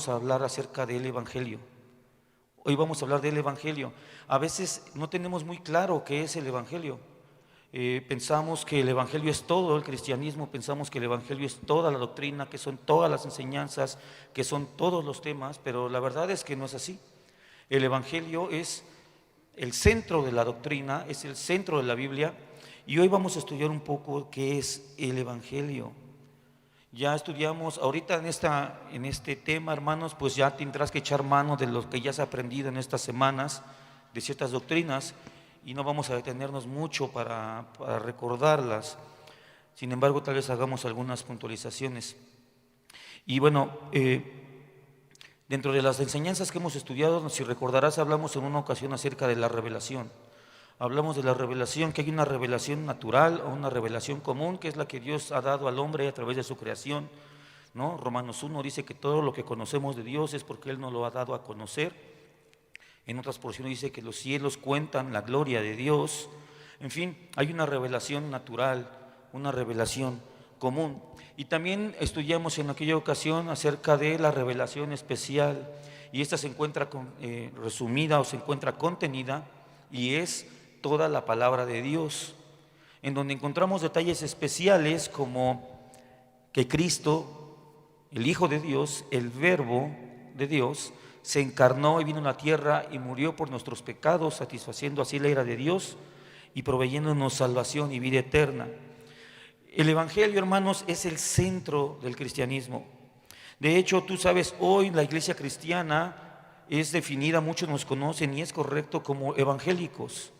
vamos a hablar acerca del Evangelio. Hoy vamos a hablar del Evangelio. A veces no tenemos muy claro qué es el Evangelio. Pensamos que el Evangelio es todo el cristianismo, pensamos que el Evangelio es toda la doctrina, que son todas las enseñanzas, que son todos los temas, pero la verdad es que no es así. El Evangelio es el centro de la doctrina, es el centro de la Biblia, y hoy vamos a estudiar un poco qué es el Evangelio. Ya estudiamos ahorita en este tema, hermanos, pues ya tendrás que echar mano de lo que ya has aprendido en estas semanas, de ciertas doctrinas, y no vamos a detenernos mucho para recordarlas. Sin embargo, tal vez hagamos algunas puntualizaciones. Y bueno, dentro de las enseñanzas que hemos estudiado, si recordarás, hablamos en una ocasión acerca de la revelación. Hablamos de la revelación, que hay una revelación natural o una revelación común, que es la que Dios ha dado al hombre a través de su creación, ¿no? Romanos 1 dice que todo lo que conocemos de Dios es porque Él nos lo ha dado a conocer. En otras porciones dice que los cielos cuentan la gloria de Dios. En fin, hay una revelación natural, una revelación común. Y también estudiamos en aquella ocasión acerca de la revelación especial, y esta se encuentra resumida o se encuentra contenida, y es toda la palabra de Dios, en donde encontramos detalles especiales como que Cristo, el Hijo de Dios, el Verbo de Dios, se encarnó y vino a la tierra y murió por nuestros pecados, satisfaciendo así la ira de Dios y proveyéndonos salvación y vida eterna. El Evangelio, hermanos, es el centro del cristianismo. De hecho, tú sabes, hoy la iglesia cristiana es definida, muchos nos conocen y es correcto, como evangélicos.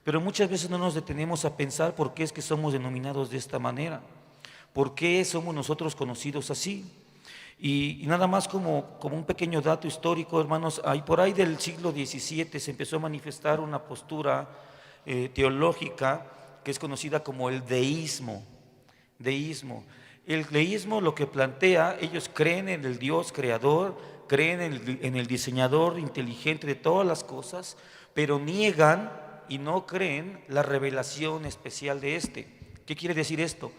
Pero muchas veces no nos detenemos a pensar por qué es que somos denominados de esta manera, por qué somos nosotros conocidos así. Y nada más como un pequeño dato histórico, hermanos, por ahí del siglo XVII se empezó a manifestar una postura teológica que es conocida como el deísmo. El deísmo lo que plantea, ellos creen en el Dios creador, creen en el diseñador inteligente de todas las cosas, pero niegan y no creen la revelación especial de este. ¿Qué quiere decir esto?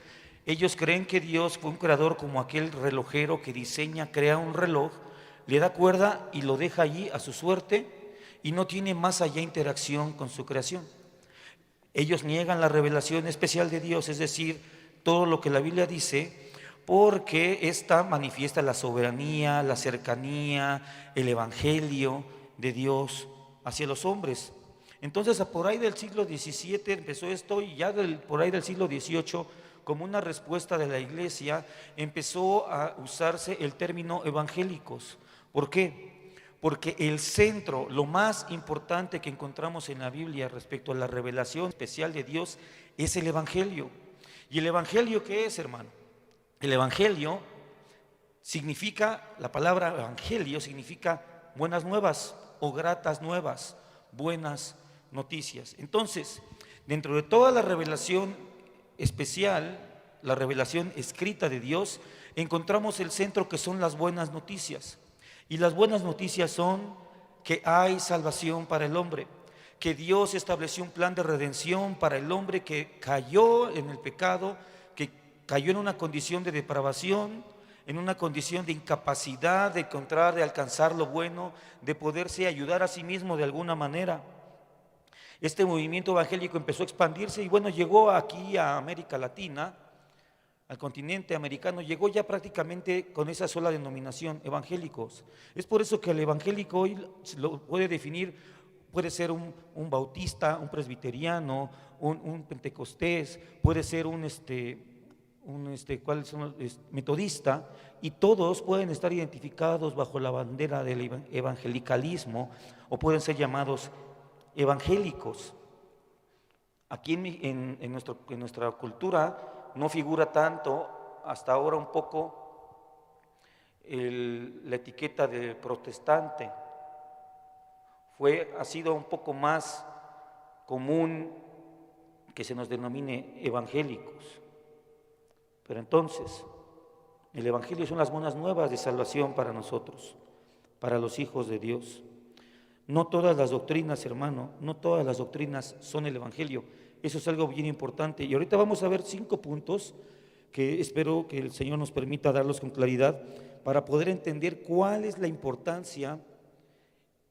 Ellos creen que Dios fue un creador como aquel relojero que diseña, crea un reloj, le da cuerda y lo deja allí a su suerte y no tiene más allá interacción con su creación. Ellos niegan la revelación especial de Dios, es decir, todo lo que la Biblia dice, porque esta manifiesta la soberanía, la cercanía, el evangelio de Dios hacia los hombres. Entonces, por ahí del siglo XVII empezó esto, y ya por ahí del siglo XVIII, como una respuesta de la iglesia, empezó a usarse el término evangélicos. ¿Por qué? Porque el centro, lo más importante que encontramos en la Biblia respecto a la revelación especial de Dios es el evangelio. ¿Y el evangelio qué es, hermano? El evangelio significa, la palabra evangelio significa buenas nuevas o gratas nuevas, buenas noticias. Entonces, dentro de toda la revelación especial, la revelación escrita de Dios, encontramos el centro, que son las buenas noticias. Y las buenas noticias son que hay salvación para el hombre, que Dios estableció un plan de redención para el hombre que cayó en el pecado, que cayó en una condición de depravación, en una condición de incapacidad de encontrar, de alcanzar lo bueno, de poderse ayudar a sí mismo de alguna manera. Este movimiento evangélico empezó a expandirse y bueno, llegó aquí a América Latina, al continente americano, llegó ya prácticamente con esa sola denominación, evangélicos. Es por eso que el evangélico hoy lo puede definir, puede ser un bautista, un presbiteriano, un pentecostés, puede ser ¿cuáles son los? Metodista, y todos pueden estar identificados bajo la bandera del evangelicalismo o pueden ser llamados evangélicos. Aquí en nuestra cultura no figura tanto, hasta ahora un poco, la etiqueta de protestante. Ha sido un poco más común que se nos denomine evangélicos. Pero entonces, el evangelio son las buenas nuevas de salvación para nosotros, para los hijos de Dios. No todas las doctrinas, hermano, no todas las doctrinas son el evangelio. Eso es algo bien importante. Y ahorita vamos a ver 5 puntos que espero que el Señor nos permita darlos con claridad para poder entender cuál es la importancia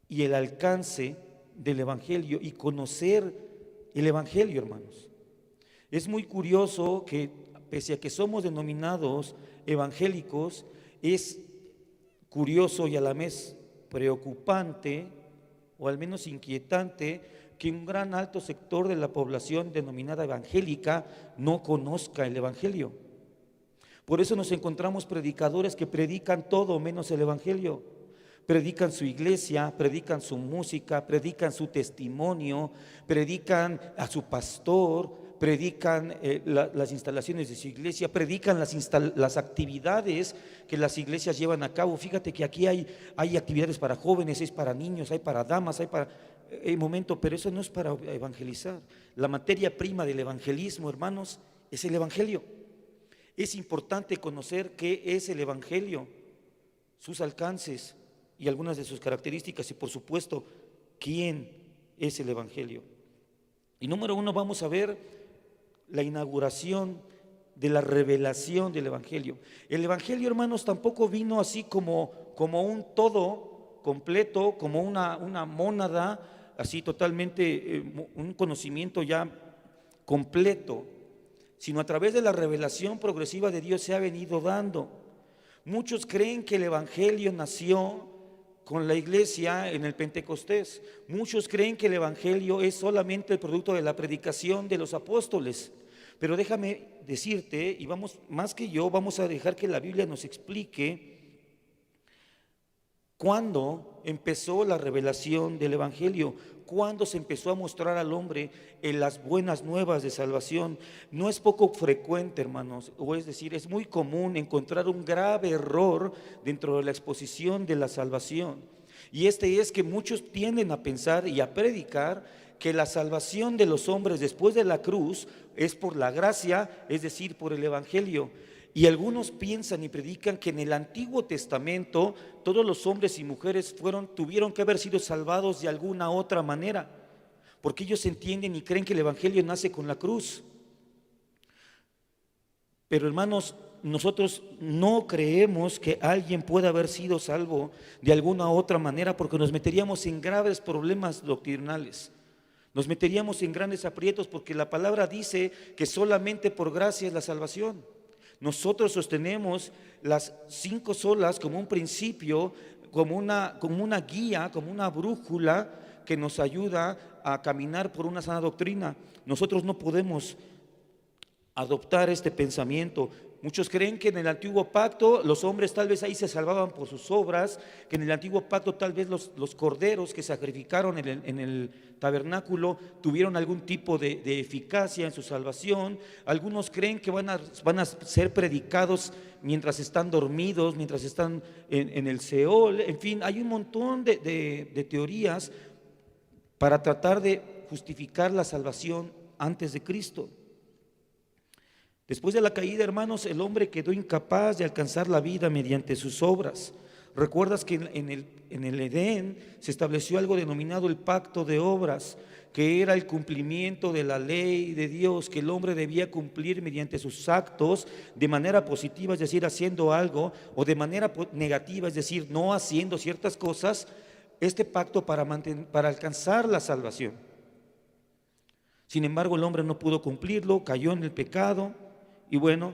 y el alcance del Evangelio y conocer el Evangelio, hermanos. Es muy curioso que pese a que somos denominados evangélicos, es curioso y a la vez preocupante, o al menos inquietante, que un gran alto sector de la población denominada evangélica no conozca el Evangelio. Por eso nos encontramos predicadores que predican todo menos el Evangelio. Predican su iglesia, predican su música, predican su testimonio, predican a su pastor, predican las instalaciones de su iglesia, predican las actividades que las iglesias llevan a cabo. Fíjate que aquí hay actividades para jóvenes, hay para niños, hay para damas, hay para momento, pero eso no es para evangelizar. La materia prima del evangelismo, hermanos, es el Evangelio. Es importante conocer qué es el Evangelio, sus alcances y algunas de sus características y por supuesto, quién es el Evangelio. Y número uno, vamos a ver la inauguración de la revelación del Evangelio. El Evangelio, hermanos, tampoco vino así como un todo completo, como una mónada, así totalmente un conocimiento ya completo, sino a través de la revelación progresiva de Dios se ha venido dando. Muchos creen que el Evangelio nació con la iglesia en el Pentecostés. Muchos creen que el Evangelio es solamente el producto de la predicación de los apóstoles. Pero déjame decirte, y vamos, más que yo, vamos a dejar que la Biblia nos explique cuándo empezó la revelación del Evangelio, cuándo se empezó a mostrar al hombre en las buenas nuevas de salvación. No es poco frecuente, hermanos, o es decir, es muy común encontrar un grave error dentro de la exposición de la salvación. Y este es que muchos tienden a pensar y a predicar que la salvación de los hombres después de la cruz es por la gracia, es decir, por el Evangelio. Y algunos piensan y predican que en el Antiguo Testamento todos los hombres y mujeres tuvieron que haber sido salvados de alguna otra manera, porque ellos entienden y creen que el Evangelio nace con la cruz. Pero hermanos, nosotros no creemos que alguien pueda haber sido salvo de alguna otra manera, porque nos meteríamos en graves problemas doctrinales. Nos meteríamos en grandes aprietos, porque la palabra dice que solamente por gracia es la salvación. Nosotros sostenemos las 5 solas como un principio, como una guía, como una brújula que nos ayuda a caminar por una sana doctrina. Nosotros no podemos adoptar este pensamiento. Muchos creen que en el antiguo pacto los hombres tal vez ahí se salvaban por sus obras, que en el antiguo pacto tal vez los corderos que sacrificaron en el tabernáculo tuvieron algún tipo de eficacia en su salvación. Algunos creen que van a ser predicados mientras están dormidos, mientras están en el Seol. En fin, hay un montón de teorías para tratar de justificar la salvación antes de Cristo. Después de la caída, hermanos, el hombre quedó incapaz de alcanzar la vida mediante sus obras. Recuerdas que en el Edén se estableció algo denominado el pacto de obras, que era el cumplimiento de la ley de Dios, que el hombre debía cumplir mediante sus actos de manera positiva, es decir, haciendo algo, o de manera negativa, es decir, no haciendo ciertas cosas, este pacto para alcanzar la salvación. Sin embargo, el hombre no pudo cumplirlo, cayó en el pecado. Y bueno,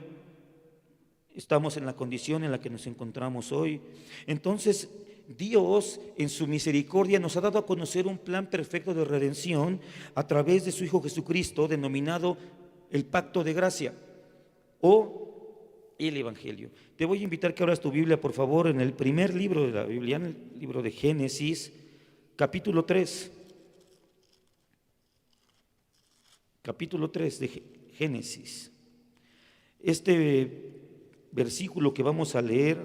estamos en la condición en la que nos encontramos hoy. Entonces, Dios en su misericordia nos ha dado a conocer un plan perfecto de redención a través de su Hijo Jesucristo, denominado el pacto de gracia o el Evangelio. Te voy a invitar que abras tu Biblia, por favor, en el primer libro de la Biblia, en el libro de Génesis, capítulo 3. Capítulo 3 de Génesis. Este versículo que vamos a leer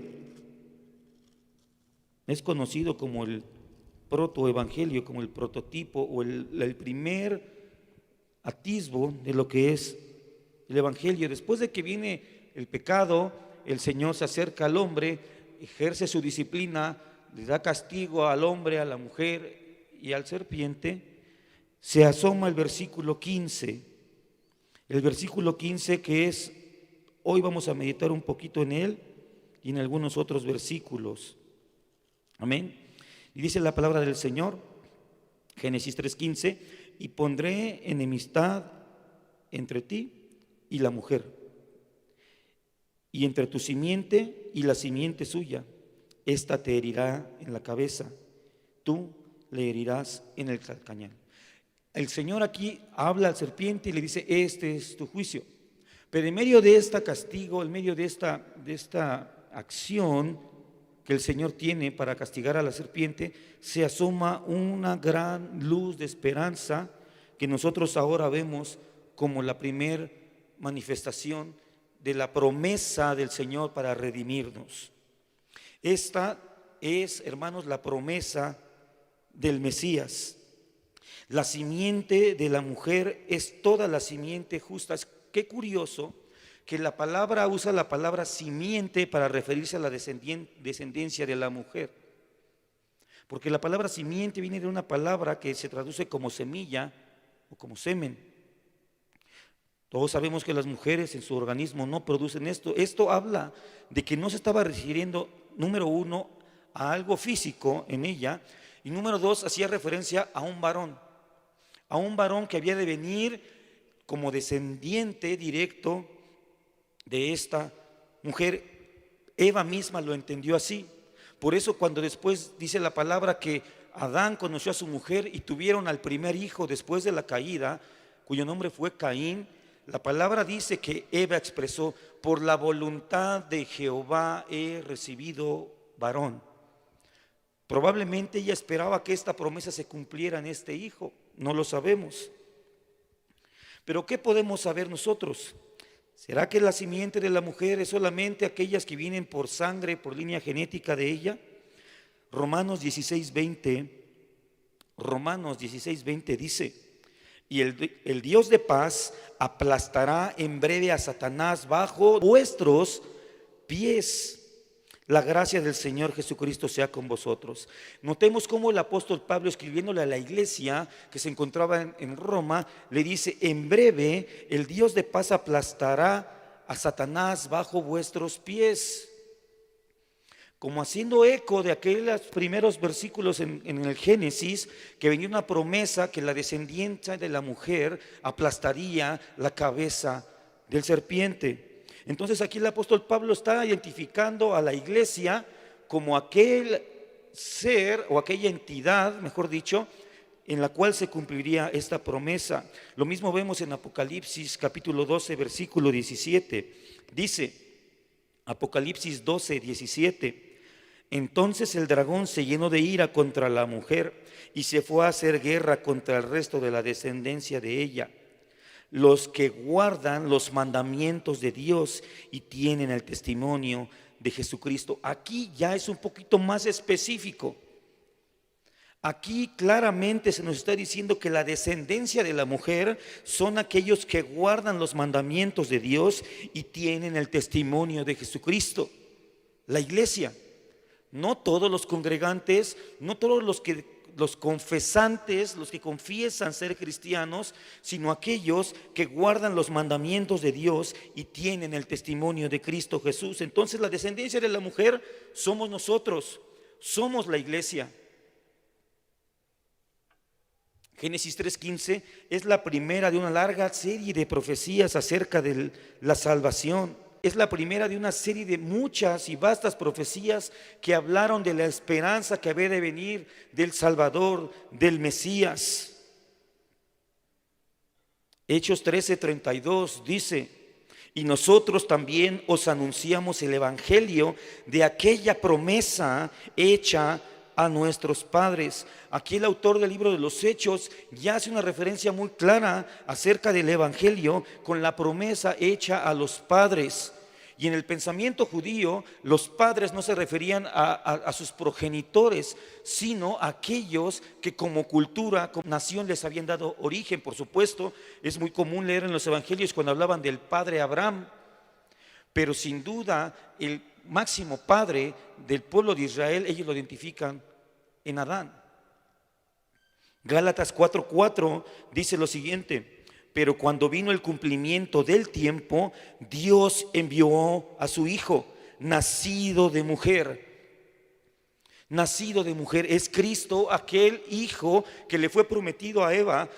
es conocido como el protoevangelio, como el prototipo o el primer atisbo de lo que es el evangelio. Después de que viene el pecado, el Señor se acerca al hombre, ejerce su disciplina, le da castigo al hombre, a la mujer y al serpiente. Se asoma el versículo 15. El versículo 15 que es, hoy vamos a meditar un poquito en él, y en algunos otros versículos. Amén. Y dice la palabra del Señor, Génesis 3:15, y pondré enemistad entre ti y la mujer, y entre tu simiente y la simiente suya. Esta te herirá en la cabeza, tú le herirás en el calcañar. El Señor aquí habla al serpiente y le dice: este es tu juicio. Pero en medio de este castigo, en medio de esta acción que el Señor tiene para castigar a la serpiente, se asoma una gran luz de esperanza que nosotros ahora vemos como la primer manifestación de la promesa del Señor para redimirnos. Esta es, hermanos, la promesa del Mesías. La simiente de la mujer es toda la simiente justa. Qué curioso que la palabra usa la palabra simiente para referirse a la descendencia de la mujer, porque la palabra simiente viene de una palabra que se traduce como semilla o como semen. Todos sabemos que las mujeres en su organismo no producen esto. Esto habla de que no se estaba refiriendo, número uno, a algo físico en ella, y número dos, hacía referencia a un varón que había de venir como descendiente directo de esta mujer. Eva misma lo entendió así. Por eso cuando después dice la palabra que Adán conoció a su mujer y tuvieron al primer hijo después de la caída, cuyo nombre fue Caín, la palabra dice que Eva expresó: por la voluntad de Jehová he recibido varón. Probablemente ella esperaba que esta promesa se cumpliera en este hijo, no lo sabemos. Pero ¿qué podemos saber nosotros? ¿Será que la simiente de la mujer es solamente aquellas que vienen por sangre, por línea genética de ella? Romanos 16:20 dice: y el Dios de paz aplastará en breve a Satanás bajo vuestros pies. La gracia del Señor Jesucristo sea con vosotros. Notemos cómo el apóstol Pablo, escribiéndole a la iglesia que se encontraba en Roma, le dice: en breve el Dios de paz aplastará a Satanás bajo vuestros pies. Como haciendo eco de aquellos primeros versículos en el Génesis, que venía una promesa que la descendencia de la mujer aplastaría la cabeza del serpiente. Entonces aquí el apóstol Pablo está identificando a la iglesia como aquel ser o aquella entidad, mejor dicho, en la cual se cumpliría esta promesa. Lo mismo vemos en Apocalipsis capítulo 12 versículo 17. Dice Apocalipsis 12, 17: entonces el dragón se llenó de ira contra la mujer y se fue a hacer guerra contra el resto de la descendencia de ella, los que guardan los mandamientos de Dios y tienen el testimonio de Jesucristo. Aquí ya es un poquito más específico. Aquí claramente se nos está diciendo que la descendencia de la mujer son aquellos que guardan los mandamientos de Dios y tienen el testimonio de Jesucristo. La iglesia, no todos los congregantes, no todos los confesantes, los que confiesan ser cristianos, sino aquellos que guardan los mandamientos de Dios y tienen el testimonio de Cristo Jesús. Entonces la descendencia de la mujer somos nosotros, somos la iglesia. Génesis 3:15 es la primera de una larga serie de profecías acerca de la salvación. Es la primera de una serie de muchas y vastas profecías que hablaron de la esperanza que había de venir del Salvador, del Mesías. Hechos 13:32 dice: y nosotros también os anunciamos el evangelio de aquella promesa hecha a nuestros padres. Aquí el autor del libro de los Hechos ya hace una referencia muy clara acerca del evangelio con la promesa hecha a los padres. Y en el pensamiento judío, los padres no se referían a sus progenitores, sino a aquellos que como cultura, como nación les habían dado origen. Por supuesto, es muy común leer en los evangelios cuando hablaban del padre Abraham, pero sin duda el máximo padre del pueblo de Israel, ellos lo identifican en Adán. Gálatas 4:4 dice lo siguiente: pero cuando vino el cumplimiento del tiempo, Dios envió a su Hijo, nacido de mujer. Nacido de mujer, es Cristo, aquel hijo que le fue prometido a Eva,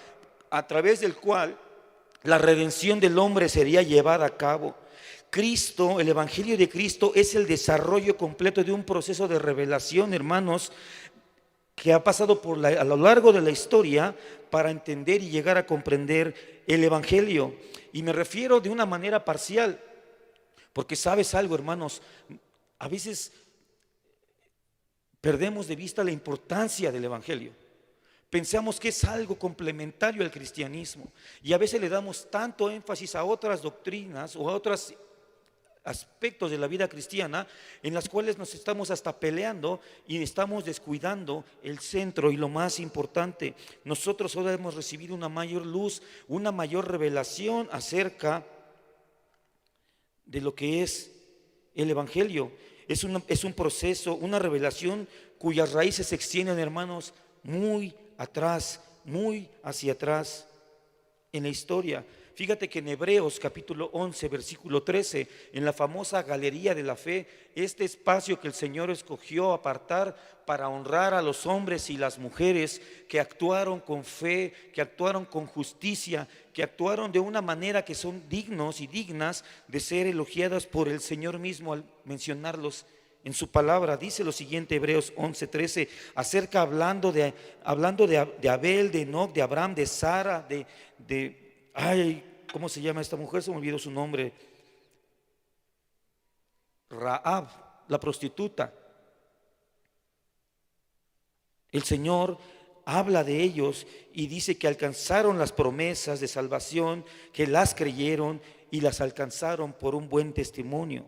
a través del cual la redención del hombre sería llevada a cabo. Cristo, el Evangelio de Cristo, es el desarrollo completo de un proceso de revelación, hermanos, que ha pasado a lo largo de la historia para entender y llegar a comprender el Evangelio. Y me refiero de una manera parcial, porque sabes algo, hermanos, a veces perdemos de vista la importancia del Evangelio. Pensamos que es algo complementario al cristianismo y a veces le damos tanto énfasis a otras doctrinas o a otros aspectos de la vida cristiana en las cuales nos estamos hasta peleando y estamos descuidando el centro y lo más importante. Nosotros ahora hemos recibido una mayor luz, una mayor revelación acerca de lo que es el Evangelio. Es un proceso, una revelación cuyas raíces se extienden, hermanos, muy atrás, muy hacia atrás en la historia. Fíjate que en Hebreos capítulo 11, versículo 13, en la famosa galería de la fe, este espacio que el Señor escogió apartar para honrar a los hombres y las mujeres que actuaron con fe, que actuaron con justicia, que actuaron de una manera que son dignos y dignas de ser elogiadas por el Señor mismo al mencionarlos en su palabra. Dice lo siguiente, Hebreos 11, 13, hablando de Abel, de Enoc, de Abraham, de Sara, ¿cómo se llama esta mujer? Se me olvidó su nombre. Rahab, la prostituta. El Señor habla de ellos y dice que alcanzaron las promesas de salvación, que las creyeron y las alcanzaron por un buen testimonio.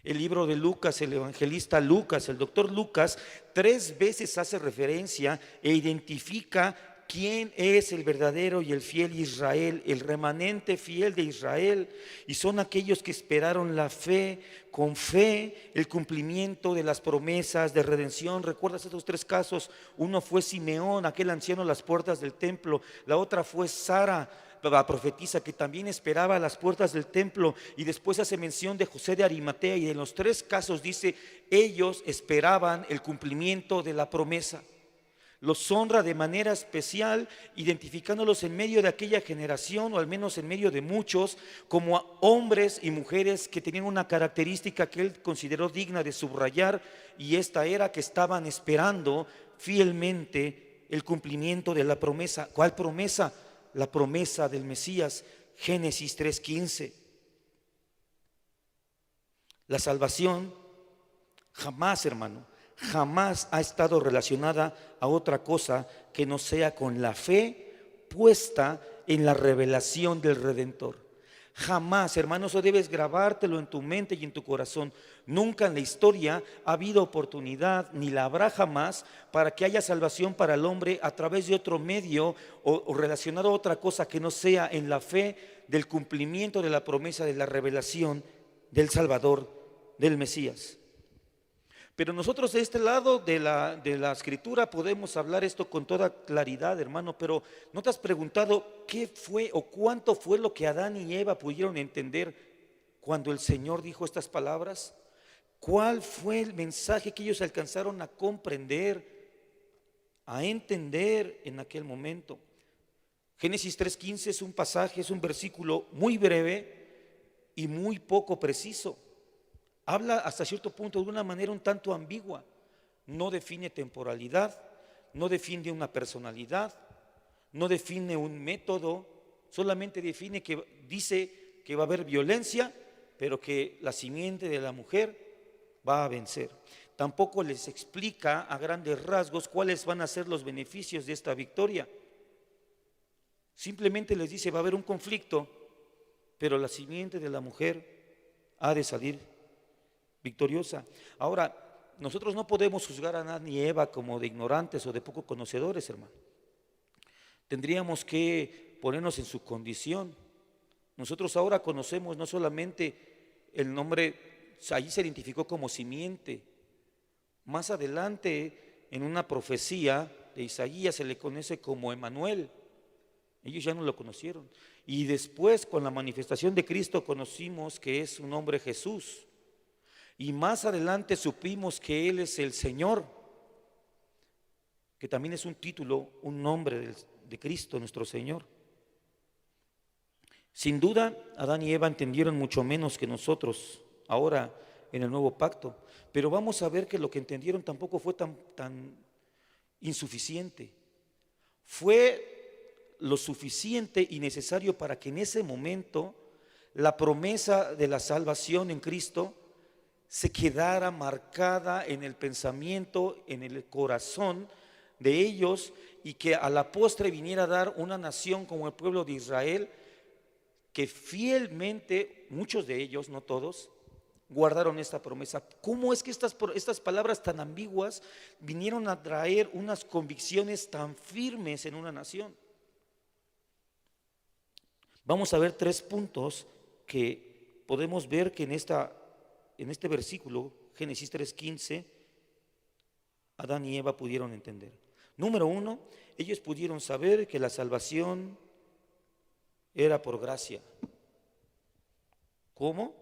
El libro de Lucas, el evangelista Lucas, el doctor Lucas, 3 veces hace referencia e identifica quién es el verdadero y el fiel Israel, el remanente fiel de Israel, y son aquellos que esperaron la fe, con fe, el cumplimiento de las promesas de redención. ¿Recuerdas estos 3 casos? Uno fue Simeón, aquel anciano a las puertas del templo. La otra fue Sara, la profetisa, que también esperaba a las puertas del templo, y después hace mención de José de Arimatea, y en los 3 casos dice, ellos esperaban el cumplimiento de la promesa. Los honra de manera especial, identificándolos en medio de aquella generación, o al menos en medio de muchos, como hombres y mujeres que tenían una característica que él consideró digna de subrayar, y esta era que estaban esperando fielmente el cumplimiento de la promesa. ¿Cuál promesa? La promesa del Mesías. Génesis 3:15. La salvación jamás, hermano, jamás ha estado relacionada a otra cosa que no sea con la fe puesta en la revelación del Redentor. Jamás, hermano, eso debes grabártelo en tu mente y en tu corazón. Nunca en la historia ha habido oportunidad, ni la habrá jamás, para que haya salvación para el hombre a través de otro medio o relacionado a otra cosa que no sea en la fe del cumplimiento de la promesa de la revelación del Salvador, del Mesías. Pero nosotros de este lado de la escritura podemos hablar esto con toda claridad, hermano. Pero ¿no te has preguntado qué fue o cuánto fue lo que Adán y Eva pudieron entender cuando el Señor dijo estas palabras? ¿Cuál fue el mensaje que ellos alcanzaron a comprender, a entender en aquel momento? Génesis 3:15 es un pasaje, es un versículo muy breve y muy poco preciso. Habla hasta cierto punto de una manera un tanto ambigua. No define temporalidad, no define una personalidad, no define un método, solamente define que dice que va a haber violencia, pero que la simiente de la mujer va a vencer. Tampoco les explica a grandes rasgos cuáles van a ser los beneficios de esta victoria. Simplemente les dice, va a haber un conflicto, pero la simiente de la mujer ha de salir victoriosa. Ahora, nosotros no podemos juzgar a Adán y Eva como de ignorantes o de poco conocedores, hermano. Tendríamos que ponernos en su condición. Nosotros ahora conocemos no solamente el nombre, allí se identificó como simiente. Más adelante, en una profecía de Isaías, se le conoce como Emanuel. Ellos ya no lo conocieron. Y después, con la manifestación de Cristo, conocimos que es un hombre Jesús. Y más adelante supimos que Él es el Señor, que también es un título, un nombre de Cristo, nuestro Señor. Sin duda, Adán y Eva entendieron mucho menos que nosotros ahora en el nuevo pacto, pero vamos a ver que lo que entendieron tampoco fue tan insuficiente. Fue lo suficiente y necesario para que en ese momento la promesa de la salvación en Cristo se quedara marcada en el pensamiento, en el corazón de ellos, y que a la postre viniera a dar una nación como el pueblo de Israel, que fielmente, muchos de ellos, no todos, guardaron esta promesa. ¿Cómo es que estas palabras tan ambiguas vinieron a traer unas convicciones tan firmes en una nación? Vamos a ver 3 puntos que podemos ver que en este versículo, Génesis 3:15, Adán y Eva pudieron entender. Número 1, ellos pudieron saber que la salvación era por gracia. ¿Cómo?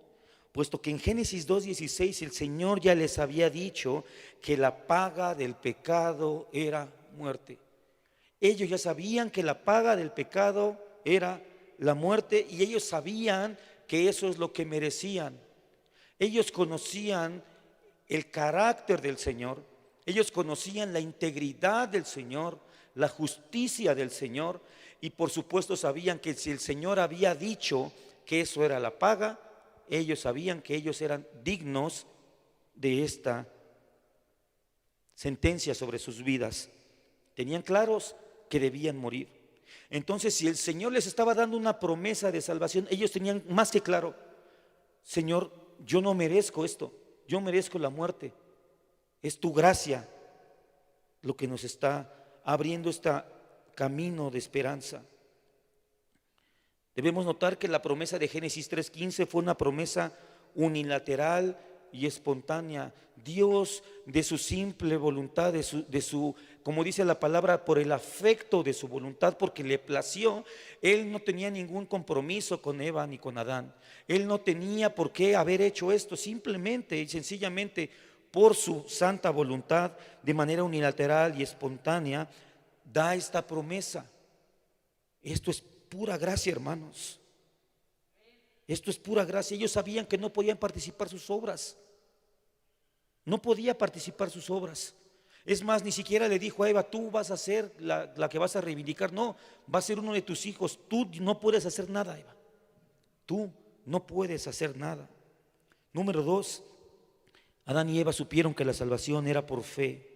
Puesto que en Génesis 2:16 el Señor ya les había dicho que la paga del pecado era muerte. Ellos ya sabían que la paga del pecado era la muerte, y ellos sabían que eso es lo que merecían. Ellos conocían el carácter del Señor, ellos conocían la integridad del Señor, la justicia del Señor, y por supuesto sabían que si el Señor había dicho que eso era la paga, ellos sabían que ellos eran dignos de esta sentencia sobre sus vidas. Tenían claros que debían morir. Entonces, si el Señor les estaba dando una promesa de salvación, ellos tenían más que claro: Señor, yo no merezco esto, yo merezco la muerte. Es tu gracia lo que nos está abriendo este camino de esperanza. Debemos notar que la promesa de Génesis 3:15 fue una promesa unilateral y espontánea. Dios, de su simple voluntad, como dice la palabra, por el afecto de su voluntad, porque le plació. Él no tenía ningún compromiso con Eva ni con Adán. Él no tenía por qué haber hecho esto. Simplemente y sencillamente por su santa voluntad, de manera unilateral y espontánea, da esta promesa. Esto es pura gracia, hermanos. Esto es pura gracia. Ellos sabían que no podían participar sus obras. No podía participar sus obras. Es más, ni siquiera le dijo a Eva: tú vas a ser la que vas a reivindicar. No, va a ser uno de tus hijos. Tú no puedes hacer nada, Eva. Tú no puedes hacer nada. Número 2, Adán y Eva supieron que la salvación era por fe.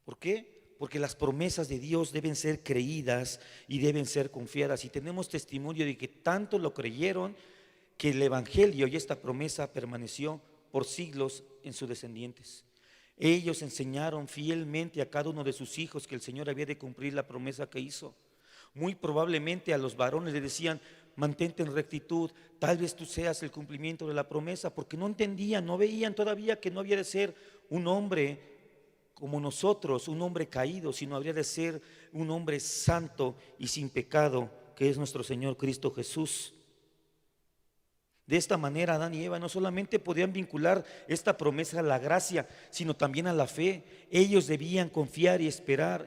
¿Por qué? Porque las promesas de Dios deben ser creídas y deben ser confiadas. Y tenemos testimonio de que tanto lo creyeron que el Evangelio y esta promesa permaneció por siglos en sus descendientes. Ellos enseñaron fielmente a cada uno de sus hijos que el Señor había de cumplir la promesa que hizo. Muy probablemente a los varones le decían: mantente en rectitud, tal vez tú seas el cumplimiento de la promesa, porque no entendían, no veían todavía que no había de ser un hombre como nosotros, un hombre caído, sino habría de ser un hombre santo y sin pecado, que es nuestro Señor Cristo Jesús. De esta manera, Adán y Eva no solamente podían vincular esta promesa a la gracia, sino también a la fe. Ellos debían confiar y esperar.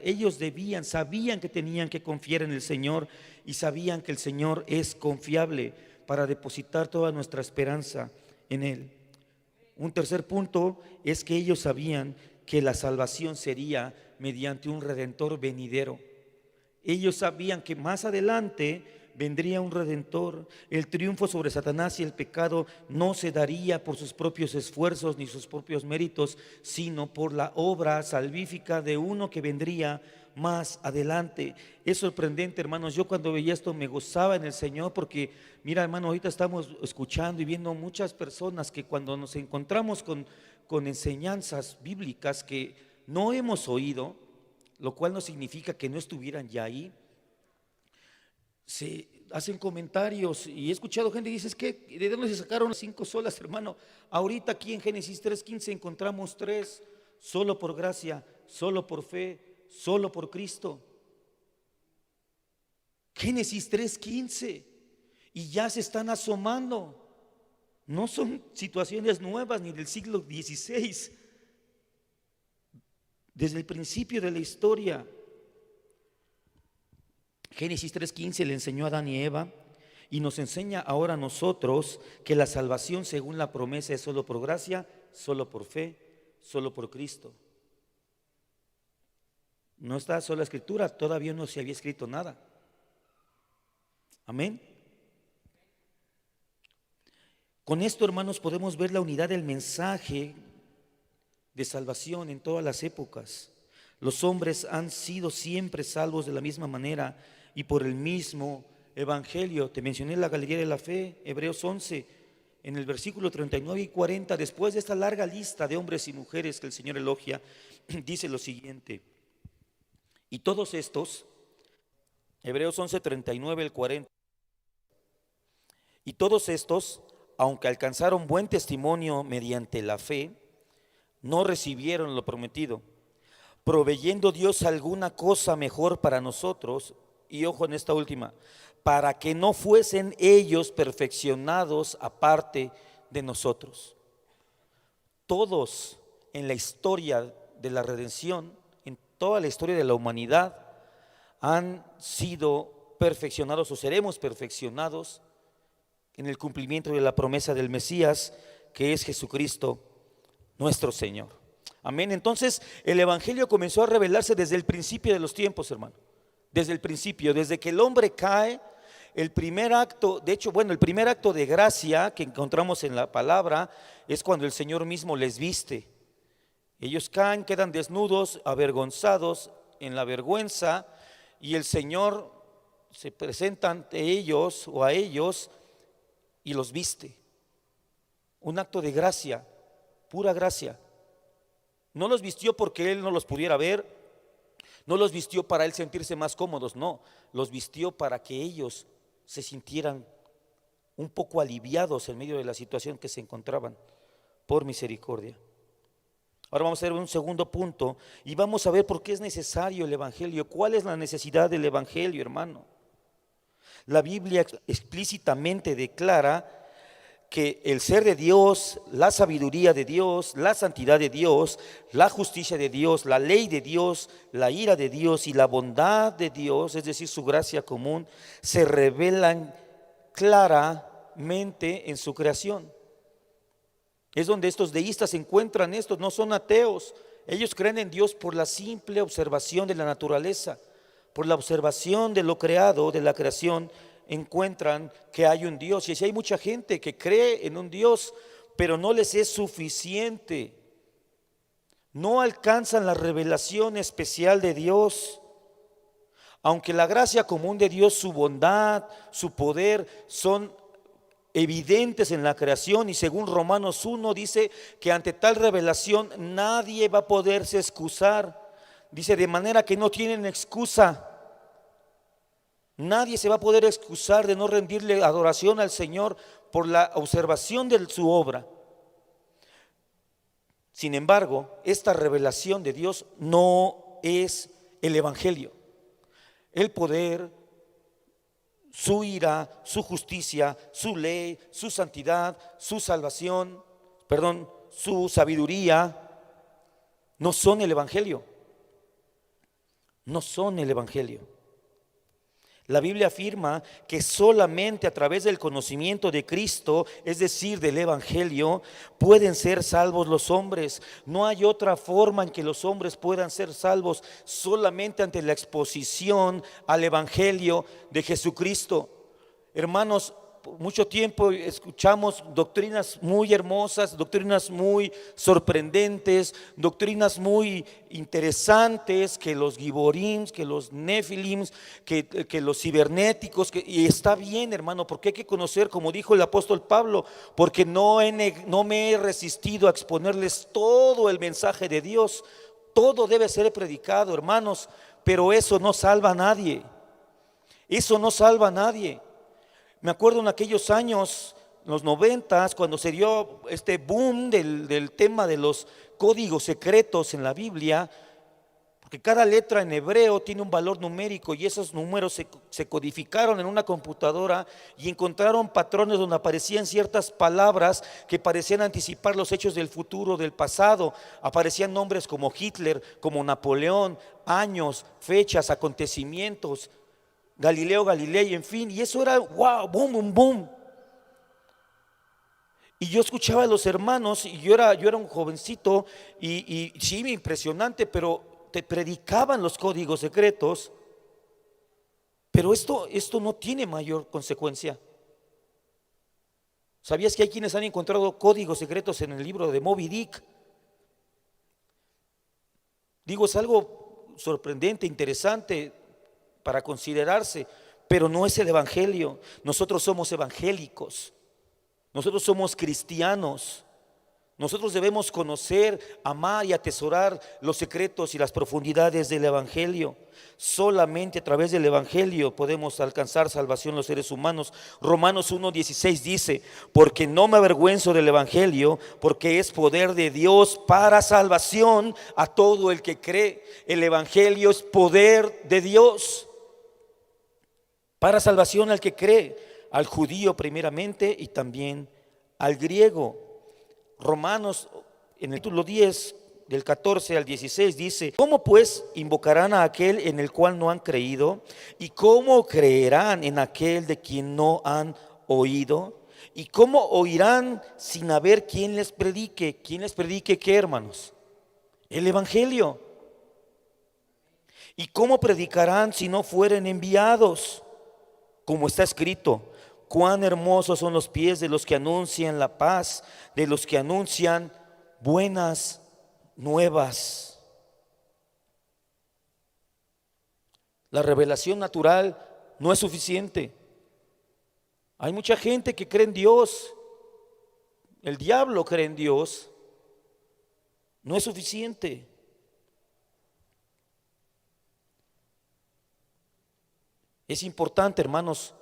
Sabían que tenían que confiar en el Señor, y sabían que el Señor es confiable para depositar toda nuestra esperanza en Él. Un tercer punto es que ellos sabían que la salvación sería mediante un redentor venidero. Ellos sabían que más adelante vendría un redentor. El triunfo sobre Satanás y el pecado no se daría por sus propios esfuerzos ni sus propios méritos, sino por la obra salvífica de uno que vendría más adelante. Es sorprendente, hermanos. Yo cuando veía esto me gozaba en el Señor, porque mira, hermano, ahorita estamos escuchando y viendo muchas personas que cuando nos encontramos con enseñanzas bíblicas que no hemos oído, lo cual no significa que no estuvieran ya ahí, se hacen comentarios. Y he escuchado gente que dice: es que ¿de dónde se sacaron las 5 solas, hermano? Ahorita aquí en Génesis 3:15 encontramos 3: solo por gracia, solo por fe, solo por Cristo. Génesis 3:15, y ya se están asomando. No son situaciones nuevas ni del siglo XVI. Desde el principio de la historia, Génesis 3:15 le enseñó a Adán y Eva y nos enseña ahora a nosotros que la salvación según la promesa es solo por gracia, solo por fe, solo por Cristo. No está sola escritura, todavía no se había escrito nada. Amén. Con esto, hermanos, podemos ver la unidad del mensaje de salvación en todas las épocas. Los hombres han sido siempre salvos de la misma manera y por el mismo evangelio. Te mencioné la galería de la fe, Hebreos 11, en el versículo 39 y 40. Después de esta larga lista de hombres y mujeres que el Señor elogia, dice lo siguiente: y todos estos, Hebreos 11, 39 al 40, y todos estos, aunque alcanzaron buen testimonio mediante la fe, no recibieron lo prometido, proveyendo Dios alguna cosa mejor para nosotros, y ojo en esta última, para que no fuesen ellos perfeccionados aparte de nosotros. Todos en la historia de la redención, en toda la historia de la humanidad, han sido perfeccionados o seremos perfeccionados en el cumplimiento de la promesa del Mesías, que es Jesucristo nuestro Señor. Amén. Entonces el evangelio comenzó a revelarse desde el principio de los tiempos, hermano. Desde el principio, desde que el hombre cae, el primer acto, de hecho, el primer acto de gracia que encontramos en la palabra es cuando el Señor mismo les viste. Ellos caen, quedan desnudos, avergonzados, en la vergüenza, y el Señor se presenta ante ellos o a ellos y los viste. Un acto de gracia, pura gracia. No los vistió porque Él no los pudiera ver, no los vistió para Él sentirse más cómodos, no, los vistió para que ellos se sintieran un poco aliviados en medio de la situación que se encontraban, por misericordia. Ahora vamos a ver un segundo punto y vamos a ver por qué es necesario el evangelio. ¿Cuál es la necesidad del evangelio, hermano? La Biblia explícitamente declara que el ser de Dios, la sabiduría de Dios, la santidad de Dios, la justicia de Dios, la ley de Dios, la ira de Dios y la bondad de Dios, es decir, su gracia común, se revelan claramente en su creación. Es donde estos deístas encuentran esto, no son ateos. Ellos creen en Dios por la simple observación de la naturaleza, por la observación de lo creado, de la creación. Encuentran que hay un Dios, y si hay mucha gente que cree en un Dios, pero no les es suficiente, no alcanzan la revelación especial de Dios. Aunque la gracia común de Dios, su bondad, su poder son evidentes en la creación, y según Romanos 1 dice que ante tal revelación nadie va a poderse excusar. Dice, de manera que no tienen excusa. Nadie se va a poder excusar de no rendirle adoración al Señor por la observación de su obra. Sin embargo, esta revelación de Dios no es el evangelio. El poder, su ira, su justicia, su ley, su santidad, su salvación, su sabiduría, no son el evangelio. No son el evangelio. La Biblia afirma que solamente a través del conocimiento de Cristo, es decir, del evangelio, pueden ser salvos los hombres. No hay otra forma en que los hombres puedan ser salvos, solamente ante la exposición al evangelio de Jesucristo. Hermanos, por mucho tiempo escuchamos doctrinas muy hermosas, doctrinas muy sorprendentes, doctrinas muy interesantes, que los giborims, que los nefilims, que los cibernéticos, y está bien, hermano, porque hay que conocer, como dijo el apóstol Pablo, porque no me he resistido a exponerles todo el mensaje de Dios. Todo debe ser predicado, hermanos, pero eso no salva a nadie. Eso no salva a nadie. Me acuerdo en aquellos años, los 90, cuando se dio este boom del tema de los códigos secretos en la Biblia, Porque cada letra en hebreo tiene un valor numérico y esos números se codificaron en una computadora y encontraron patrones donde aparecían ciertas palabras que parecían anticipar los hechos del futuro, del pasado. Aparecían nombres como Hitler, como Napoleón, años, fechas, acontecimientos, Galileo Galilei, en fin. Y eso era wow, boom, boom, boom. Y yo escuchaba a los hermanos y yo era un jovencito y sí, impresionante, pero te predicaban los códigos secretos, pero esto no tiene mayor consecuencia. ¿Sabías que hay quienes han encontrado códigos secretos en el libro de Moby Dick? Digo, es algo sorprendente, interesante para considerarse, pero no es el evangelio. Nosotros somos evangélicos, nosotros somos cristianos. Nosotros debemos conocer, amar y atesorar los secretos y las profundidades del evangelio. Solamente a través del evangelio podemos alcanzar salvación los seres humanos. Romanos 1:16 dice: porque no me avergüenzo del evangelio, porque es poder de Dios para salvación a todo el que cree. El evangelio es poder de Dios para salvación al que cree, al judío primeramente y también al griego. Romanos en el capítulo 10 del 14 al 16 dice: ¿cómo pues invocarán a aquel en el cual no han creído? ¿Y cómo creerán en aquel de quien no han oído? ¿Y cómo oirán sin haber quien les predique? ¿Quién les predique qué, hermanos? El evangelio. ¿Y cómo predicarán si no fueren enviados? Como está escrito: cuán hermosos son los pies de los que anuncian la paz, de los que anuncian buenas nuevas. La revelación natural no es suficiente. Hay mucha gente que cree en Dios, el diablo cree en Dios, no es suficiente. Es importante, hermanos,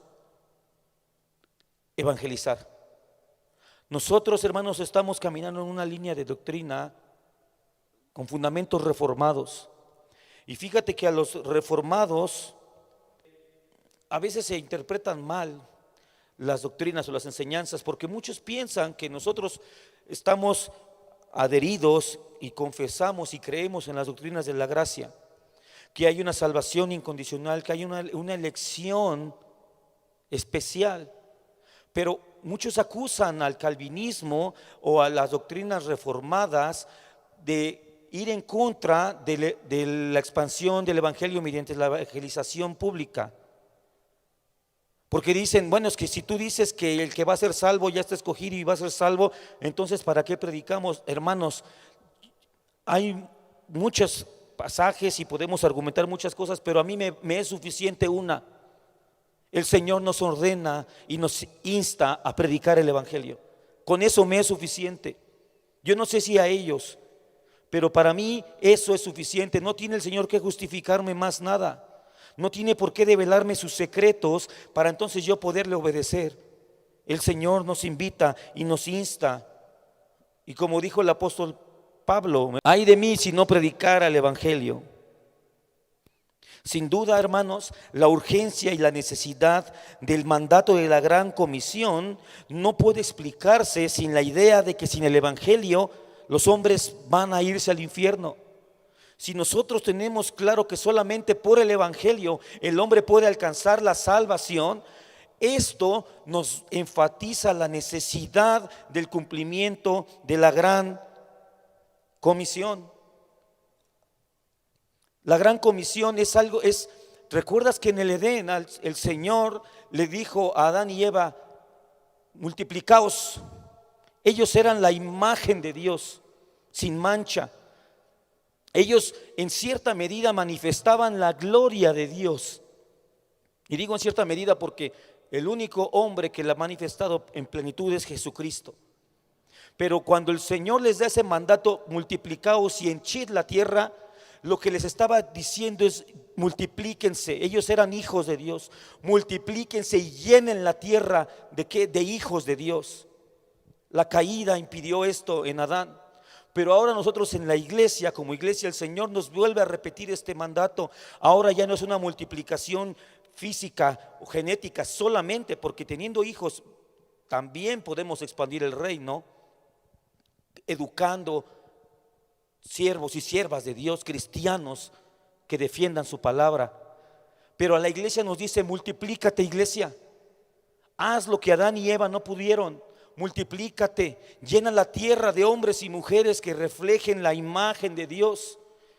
evangelizar. Nosotros, hermanos, estamos caminando en una línea de doctrina con fundamentos reformados. Y fíjate que a los reformados a veces se interpretan mal las doctrinas o las enseñanzas, porque muchos piensan que nosotros estamos adheridos y confesamos y creemos en las doctrinas de la gracia, que hay una salvación incondicional, que hay una elección especial. Pero muchos acusan al calvinismo o a las doctrinas reformadas de ir en contra de la expansión del evangelio mediante la evangelización pública. Porque dicen, bueno, es que si tú dices que el que va a ser salvo ya está escogido y va a ser salvo, entonces ¿para qué predicamos? Hermanos, hay muchos pasajes y podemos argumentar muchas cosas, pero a mí me es suficiente una. El Señor nos ordena y nos insta a predicar el evangelio. Con eso me es suficiente. Yo no sé si a ellos, pero para mí eso es suficiente. No tiene el Señor que justificarme más nada. No tiene por qué develarme sus secretos para entonces yo poderle obedecer. El Señor nos invita y nos insta. Y como dijo el apóstol Pablo: ay de mí si no predicara el evangelio. Sin duda, hermanos, la urgencia y la necesidad del mandato de la gran comisión no puede explicarse sin la idea de que sin el evangelio los hombres van a irse al infierno. Si nosotros tenemos claro que solamente por el evangelio el hombre puede alcanzar la salvación, esto nos enfatiza la necesidad del cumplimiento de la gran comisión. La gran comisión es algo, ¿recuerdas que en el Edén el Señor le dijo a Adán y Eva: multiplicaos? Ellos eran la imagen de Dios, sin mancha. Ellos en cierta medida manifestaban la gloria de Dios. Y digo en cierta medida porque el único hombre que la ha manifestado en plenitud es Jesucristo. Pero cuando el Señor les da ese mandato: multiplicaos y henchid la tierra, lo que les estaba diciendo es: multiplíquense. Ellos eran hijos de Dios. Multiplíquense y llenen la tierra ¿de qué? De hijos de Dios. La caída impidió esto en Adán. Pero ahora nosotros en la iglesia, como iglesia, el Señor nos vuelve a repetir este mandato. Ahora ya no es una multiplicación física o genética solamente, porque teniendo hijos también podemos expandir el reino, educando siervos y siervas de Dios, cristianos que defiendan su palabra. Pero a la iglesia nos dice: multiplícate, iglesia, haz lo que Adán y Eva no pudieron. Multiplícate, llena la tierra de hombres y mujeres que reflejen la imagen de Dios.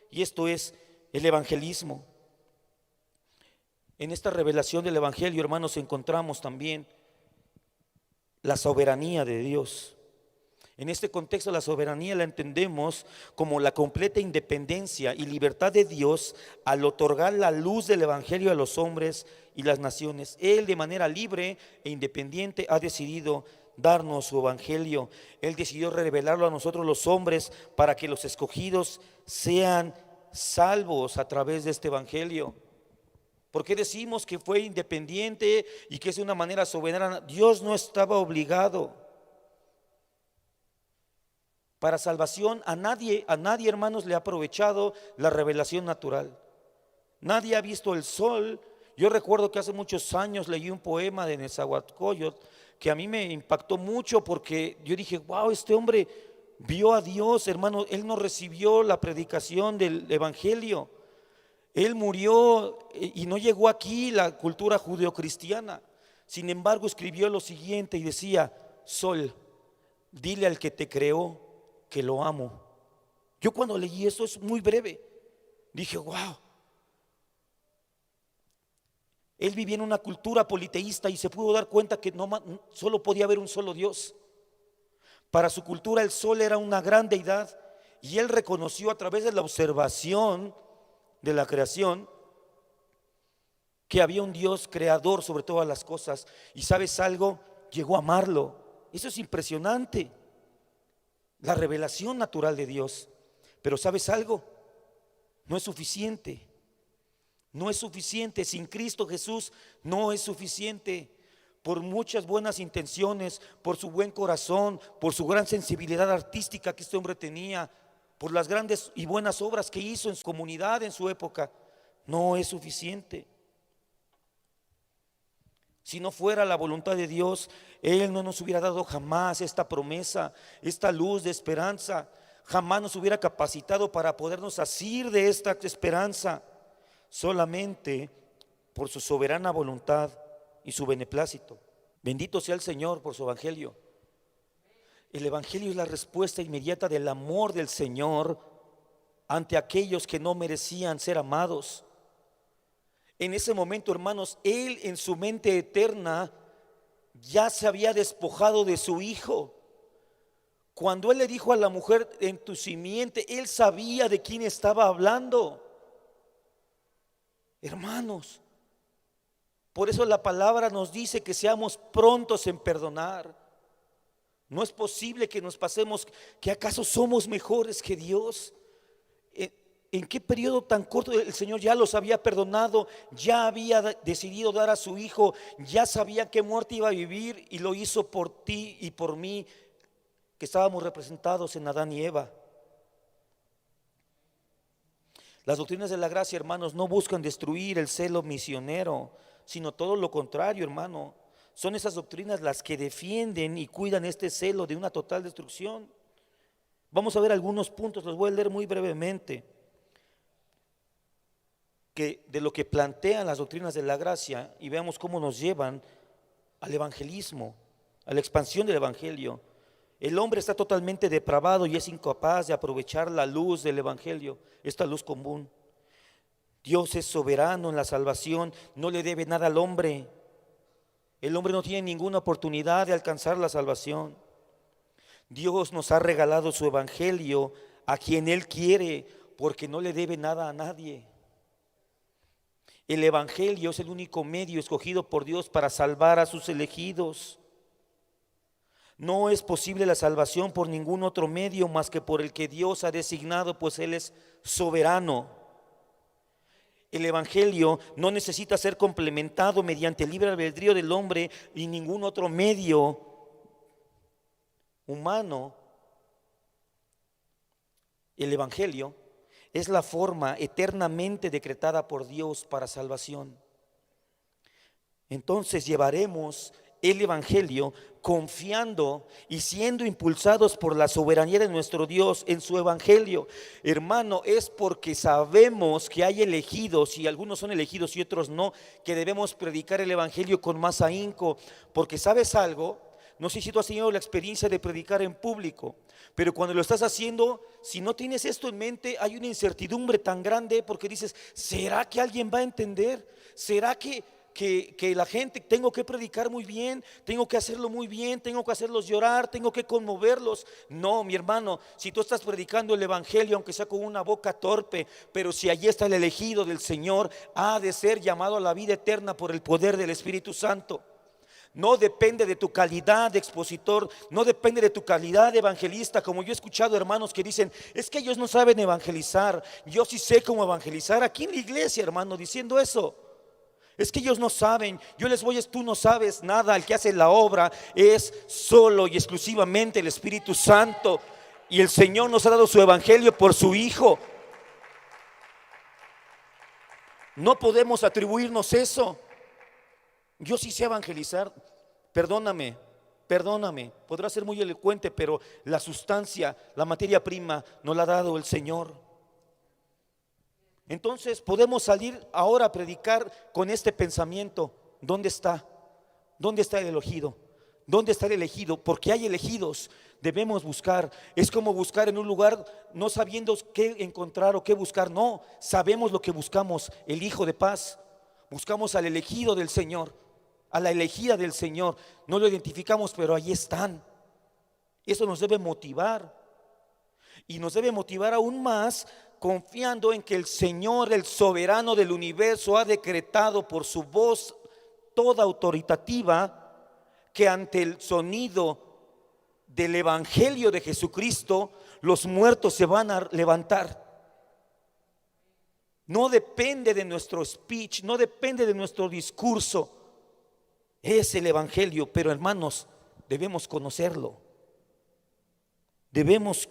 Y esto es el evangelismo. En esta revelación del evangelio, hermanos, encontramos también la soberanía de Dios. En este contexto, la soberanía la entendemos como la completa independencia y libertad de Dios al otorgar la luz del evangelio a los hombres y las naciones. Él, de manera libre e independiente, ha decidido darnos su evangelio. Él decidió revelarlo a nosotros los hombres para que los escogidos sean salvos a través de este evangelio. ¿Por qué decimos que fue independiente y que es de una manera soberana? Dios no estaba obligado. Para salvación a nadie, hermanos, le ha aprovechado la revelación natural. Nadie ha visto el sol. Yo recuerdo que hace muchos años leí un poema de Nezahualcóyotl que a mí me impactó mucho, porque yo dije: wow, este hombre vio a Dios, hermano. Él no recibió la predicación del evangelio. Él murió y no llegó aquí la cultura judeocristiana. Sin embargo, escribió lo siguiente y decía: sol, dile al que te creó que lo amo. Yo cuando leí esto, es muy breve, dije: wow. Él vivía en una cultura politeísta y se pudo dar cuenta que no solo podía haber un solo Dios. Para su cultura el sol era una gran deidad, y él reconoció a través de la observación de la creación que había un Dios creador sobre todas las cosas. Y ¿sabes algo? Llegó a amarlo. Eso es impresionante, la revelación natural de Dios. Pero ¿sabes algo? No es suficiente. No es suficiente. Sin Cristo Jesús no es suficiente. Por muchas buenas intenciones, por su buen corazón, por su gran sensibilidad artística que este hombre tenía, por las grandes y buenas obras que hizo en su comunidad en su época, no es suficiente. Si no fuera la voluntad de Dios, Él no nos hubiera dado jamás esta promesa, esta luz de esperanza. Jamás nos hubiera capacitado para podernos asir de esta esperanza. Solamente por su soberana voluntad y su beneplácito. Bendito sea el Señor por su evangelio. El evangelio es la respuesta inmediata del amor del Señor ante aquellos que no merecían ser amados. En ese momento, hermanos, Él en su mente eterna ya se había despojado de su Hijo. Cuando Él le dijo a la mujer: en tu simiente, Él sabía de quién estaba hablando. Hermanos, por eso la palabra nos dice que seamos prontos en perdonar. No es posible que nos pasemos, que acaso somos mejores que Dios. ¿En qué periodo tan corto el Señor ya los había perdonado? Ya había decidido dar a su Hijo, ya sabía qué muerte iba a vivir, y lo hizo por ti y por mí, que estábamos representados en Adán y Eva. Las doctrinas de la gracia, hermanos, no buscan destruir el celo misionero, sino todo lo contrario, hermano. Son esas doctrinas las que defienden y cuidan este celo de una total destrucción. Vamos a ver algunos puntos, los voy a leer muy brevemente, que de lo que plantean las doctrinas de la gracia, y veamos cómo nos llevan al evangelismo, a la expansión del evangelio. El hombre está totalmente depravado y es incapaz de aprovechar la luz del evangelio, esta luz común. Dios es soberano en la salvación, no le debe nada al hombre. El hombre no tiene ninguna oportunidad de alcanzar la salvación. Dios nos ha regalado su evangelio a quien Él quiere, porque no le debe nada a nadie. El evangelio es el único medio escogido por Dios para salvar a sus elegidos. No es posible la salvación por ningún otro medio más que por el que Dios ha designado, pues Él es soberano. El evangelio no necesita ser complementado mediante el libre albedrío del hombre y ningún otro medio humano El Evangelio es la forma eternamente decretada por Dios para salvación. Entonces llevaremos el Evangelio confiando y siendo impulsados por la soberanía de nuestro Dios en su Evangelio. Hermano, es porque sabemos que hay elegidos, y algunos son elegidos y otros no, que debemos predicar el Evangelio con más ahínco. Porque ¿sabes algo? No sé si tú has tenido la experiencia de predicar en público, pero cuando lo estás haciendo, si no tienes esto en mente, hay una incertidumbre tan grande, porque dices, ¿será que alguien va a entender? ¿Será que la gente, tengo que predicar muy bien, tengo que hacerlo muy bien, tengo que hacerlos llorar, tengo que conmoverlos? No, mi hermano, si tú estás predicando el Evangelio, aunque sea con una boca torpe, pero si allí está el elegido del Señor, ha de ser llamado a la vida eterna por el poder del Espíritu Santo. No depende de tu calidad de expositor, no depende de tu calidad de evangelista. Como yo he escuchado hermanos que dicen, es que ellos no saben evangelizar, yo sí sé cómo evangelizar. Aquí en la iglesia, hermano, diciendo eso. Es que ellos no saben, yo les voy a, tú no sabes nada, el que hace la obra es solo y exclusivamente el Espíritu Santo. Y el Señor nos ha dado su evangelio por su Hijo. No podemos atribuirnos eso. Yo sí sé evangelizar, perdóname, podrá ser muy elocuente, pero la sustancia, la materia prima nos la ha dado el Señor. Entonces podemos salir ahora a predicar con este pensamiento. ¿Dónde está? ¿Dónde está el elegido? ¿Dónde está el elegido? Porque hay elegidos, debemos buscar. Es como buscar en un lugar no sabiendo qué encontrar o qué buscar. No, sabemos lo que buscamos, el Hijo de paz. Buscamos al elegido del Señor, a la elegida del Señor. No lo identificamos, pero ahí están. Eso nos debe motivar. Y nos debe motivar aún más confiando en que el Señor, el soberano del universo, ha decretado por su voz toda autoritativa que ante el sonido del Evangelio de Jesucristo los muertos se van a levantar. No depende de nuestro speech, no depende de nuestro discurso. Es el Evangelio, pero hermanos, debemos conocerlo. Debemos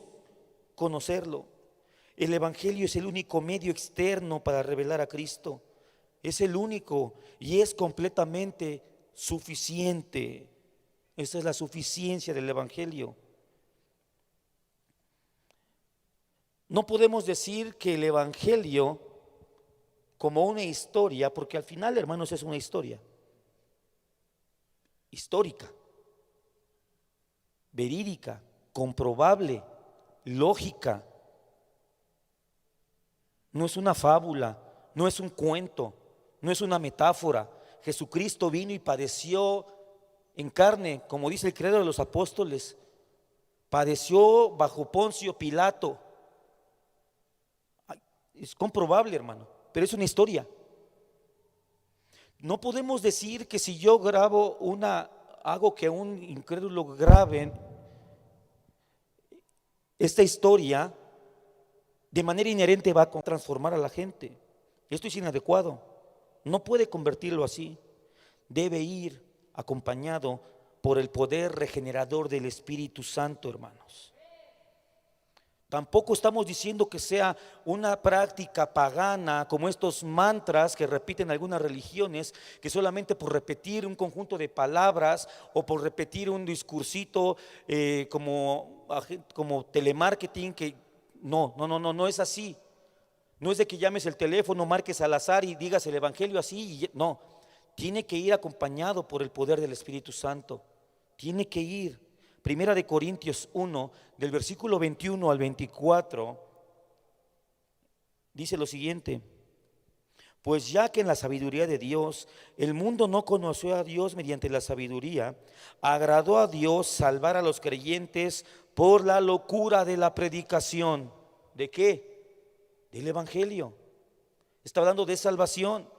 conocerlo. El Evangelio es el único medio externo para revelar a Cristo. Es el único y es completamente suficiente. Esa es la suficiencia del Evangelio. No podemos decir que el Evangelio como una historia, porque al final, hermanos, es una historia histórica, verídica, comprobable, lógica. No es una fábula, no es un cuento, no es una metáfora. Jesucristo vino y padeció en carne, como dice el credo de los apóstoles. Padeció bajo Poncio Pilato. Es comprobable, hermano, pero es una historia. No podemos decir que si yo grabo hago que un incrédulo grabe esta historia, de manera inherente va a transformar a la gente. Esto es inadecuado. No puede convertirlo así. Debe ir acompañado por el poder regenerador del Espíritu Santo, hermanos. Tampoco estamos diciendo que sea una práctica pagana como estos mantras que repiten algunas religiones, que solamente por repetir un conjunto de palabras o por repetir un discursito como telemarketing, que no es así. No es de que llames el teléfono, marques al azar y digas el Evangelio así. No, tiene que ir acompañado por el poder del Espíritu Santo. Tiene que ir. Primera de Corintios 1, del versículo 21 al 24, dice lo siguiente: pues ya que en la sabiduría de Dios el mundo no conoció a Dios mediante la sabiduría, agradó a Dios salvar a los creyentes por la locura de la predicación. ¿De qué? Del Evangelio. Está hablando de salvación.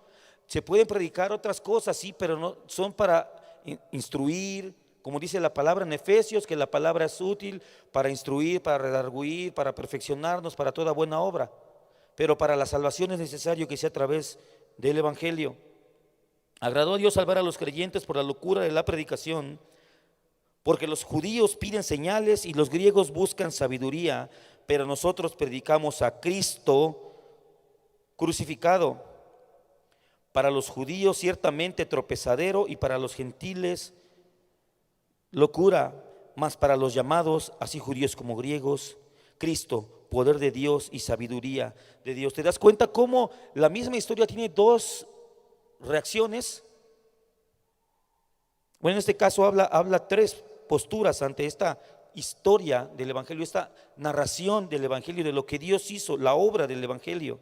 Se pueden predicar otras cosas, sí, pero no son para instruir. Como dice la palabra en Efesios, que la palabra es útil para instruir, para redarguir, para perfeccionarnos, para toda buena obra. Pero para la salvación es necesario que sea a través del Evangelio. Agradó a Dios salvar a los creyentes por la locura de la predicación, porque los judíos piden señales y los griegos buscan sabiduría, pero nosotros predicamos a Cristo crucificado, para los judíos ciertamente tropezadero y para los gentiles locura, mas para los llamados, así judíos como griegos, Cristo, poder de Dios y sabiduría de Dios. ¿Te das cuenta cómo la misma historia tiene dos reacciones? Bueno, en este caso habla tres posturas ante esta historia del Evangelio, esta narración del Evangelio, de lo que Dios hizo, la obra del Evangelio.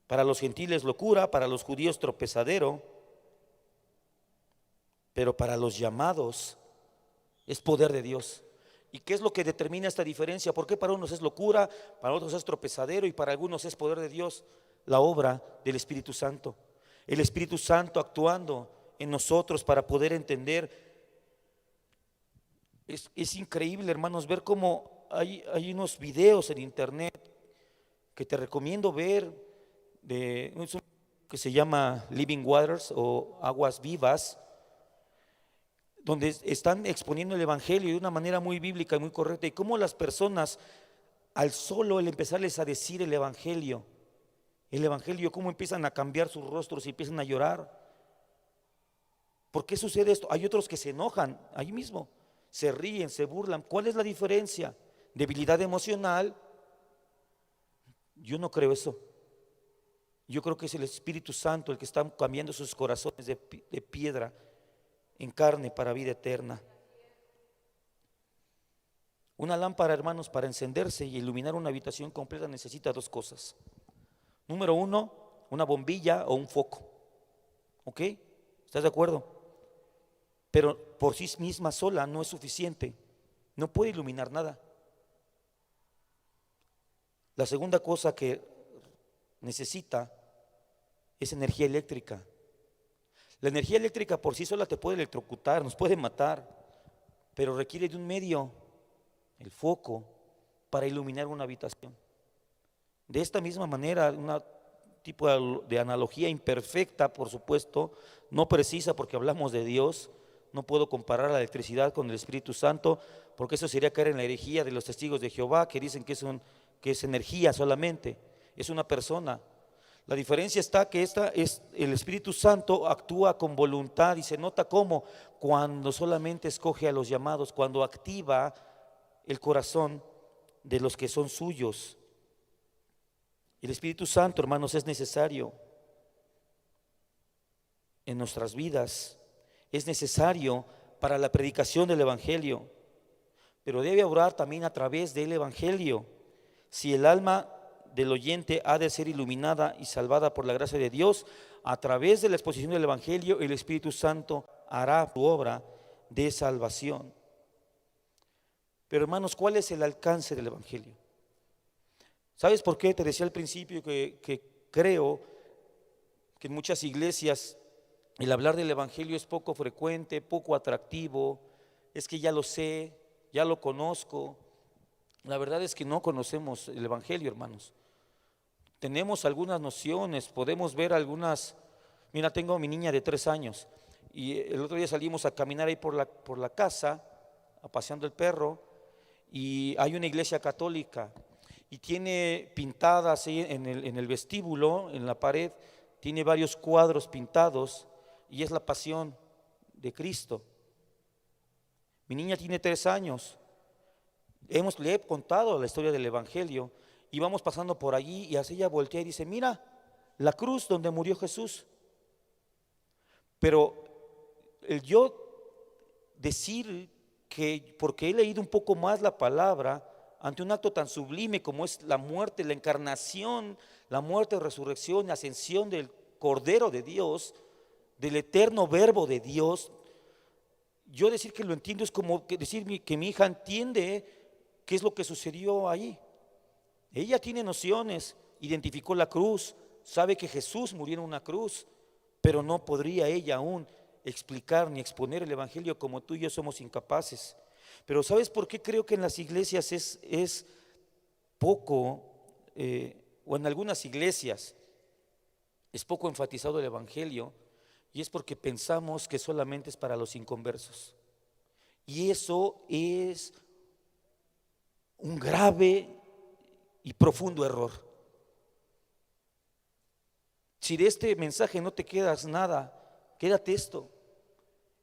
Para los gentiles locura, para los judíos tropezadero, pero para los llamados es poder de Dios. ¿Y qué es lo que determina esta diferencia? ¿Por qué para unos es locura, para otros es tropezadero y para algunos es poder de Dios? La obra del Espíritu Santo. El Espíritu Santo actuando en nosotros para poder entender. Es increíble, hermanos, ver cómo hay unos videos en internet que te recomiendo ver, que se llama Living Waters o Aguas Vivas, donde están exponiendo el Evangelio de una manera muy bíblica y muy correcta, y cómo las personas, al solo el empezarles a decir el Evangelio, cómo empiezan a cambiar sus rostros y empiezan a llorar. ¿Por qué sucede esto? Hay otros que se enojan ahí mismo, se ríen, se burlan. ¿Cuál es la diferencia? ¿Debilidad emocional? Yo no creo eso. Yo creo que es el Espíritu Santo el que está cambiando sus corazones de piedra en carne para vida eterna. Una lámpara, hermanos, para encenderse y iluminar una habitación completa necesita dos cosas. Número uno, una bombilla o un foco. ¿Ok? ¿Estás de acuerdo? Pero por sí misma sola no es suficiente. No puede iluminar nada. La segunda cosa que necesita es energía eléctrica. La energía eléctrica por sí sola te puede electrocutar, nos puede matar, pero requiere de un medio, el foco, para iluminar una habitación. De esta misma manera, un tipo de analogía imperfecta, por supuesto, no precisa porque hablamos de Dios. No puedo comparar la electricidad con el Espíritu Santo, porque eso sería caer en la herejía de los testigos de Jehová, que dicen que es energía solamente, es una persona. La diferencia está que el Espíritu Santo actúa con voluntad y se nota cómo cuando solamente escoge a los llamados, cuando activa el corazón de los que son suyos. El Espíritu Santo, hermanos, es necesario en nuestras vidas, es necesario para la predicación del Evangelio, pero debe obrar también a través del Evangelio. Si el alma del oyente ha de ser iluminada y salvada por la gracia de Dios, a través de la exposición del Evangelio, el Espíritu Santo hará su obra de salvación. Pero hermanos, ¿cuál es el alcance del Evangelio? ¿Sabes por qué? Te decía al principio que creo que en muchas iglesias el hablar del Evangelio es poco frecuente, poco atractivo. Es que ya lo sé, ya lo conozco. La verdad es que no conocemos el Evangelio, hermanos. Tenemos algunas nociones, podemos ver algunas. Mira, tengo a mi niña de 3 años y el otro día salimos a caminar ahí por la casa, paseando el perro, y hay una iglesia católica y tiene pintadas ahí en el vestíbulo, en la pared, tiene varios cuadros pintados y es la pasión de Cristo. Mi niña tiene 3 años. Le he contado la historia del Evangelio y vamos pasando por allí y así ella voltea y dice: mira, la cruz donde murió Jesús. Pero el yo decir que porque he leído un poco más la palabra ante un acto tan sublime como es la muerte, la encarnación, la muerte, resurrección, ascensión del Cordero de Dios, del eterno Verbo de Dios, yo decir que lo entiendo es como decir que mi hija entiende qué es lo que sucedió ahí. Ella tiene nociones, identificó la cruz, sabe que Jesús murió en una cruz, pero no podría ella aún explicar ni exponer el Evangelio como tú y yo somos incapaces. Pero ¿sabes por qué creo que en las iglesias es poco, o en algunas iglesias es poco enfatizado el Evangelio? Y es porque pensamos que solamente es para los inconversos. Y eso es un grave y profundo error. Si de este mensaje no te quedas nada, quédate esto: